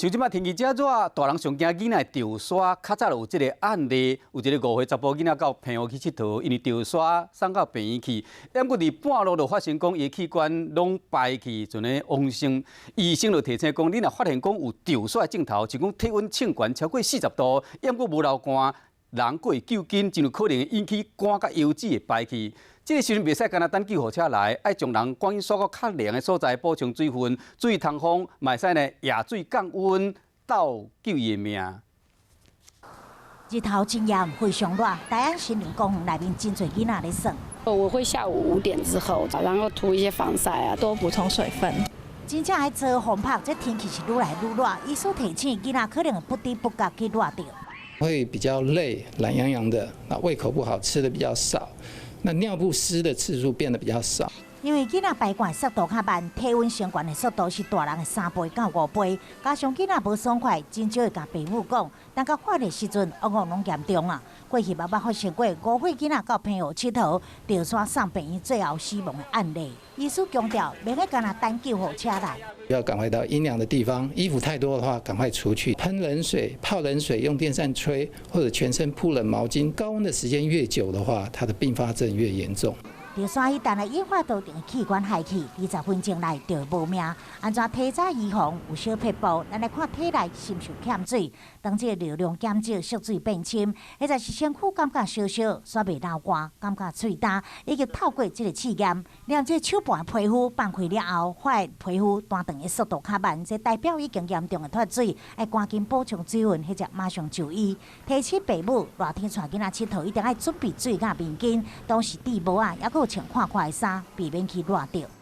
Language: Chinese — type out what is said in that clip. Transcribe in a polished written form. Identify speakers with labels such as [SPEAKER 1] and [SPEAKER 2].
[SPEAKER 1] 像即摆天气遮热，大人上惊囡仔丢沙。较早有即个案例，有一个5岁查甫囡仔到平湖去佚佗，因为丢沙送到病院去，结果伫半路就发现讲伊器官拢败去，阵个亡性。医生就提醒讲，你若发现讲有丢沙的镜头，就讲体温称悬超过40度，结果无流汗，人过救紧，真有可能引起肝甲腰子的败去。这个时阵袂使干那等救护车来，爱将人赶紧送到较凉的所在补充水分，注意通风，嘛会使呢夜水降温，斗救伊的命。
[SPEAKER 2] 日头真炎，非常热，大安森林公园内面真侪囡仔咧耍。
[SPEAKER 3] 我会下午5点之后，然后涂一些防晒啊，
[SPEAKER 4] 多补充水分。
[SPEAKER 2] 真正爱做风拍，这天气是愈来愈热，医师提醒囡仔可能不知不觉去热到。
[SPEAKER 5] 会比较累、懒洋洋的，那胃口不好，吃的比较少，那尿不湿的次数变得比较少。
[SPEAKER 2] 因为囡仔排汗速度较慢，体温升悬的速度是大人的3倍到5倍，加上囡仔无爽快，真少会甲父母讲，等到发热时阵，往往拢严重啊。过去捌发生过5岁囡仔到平湖佚佗，掉山送病院最后死亡的案例。医师强调，免个干那等救护车来。
[SPEAKER 5] 要赶快到阴凉的地方，衣服太多的话，赶快除去，喷冷水、泡冷水，用电扇吹，或者全身铺冷毛巾。高温的时间越久的话，它的并发症越严重。
[SPEAKER 2] 掉山一旦的引发特定的器官害去，20分钟内就会无命。安怎提早预防？有小撇步，咱来看体内是毋是欠水。当这个热量减少、宿水变深，或者是身躯感觉烧烧、煞袂流汗、感觉喙干，以及透过这个试验，让这手部的皮肤放开了后，发现皮肤断断的速度较慢，这代表已经严重的脱水，要赶紧补充水分，或者马上就医。提醒父母，热天带囡仔佚佗，一定要准备水甲面巾，当时戴帽啊，抑佫穿看的衫，避免去热到。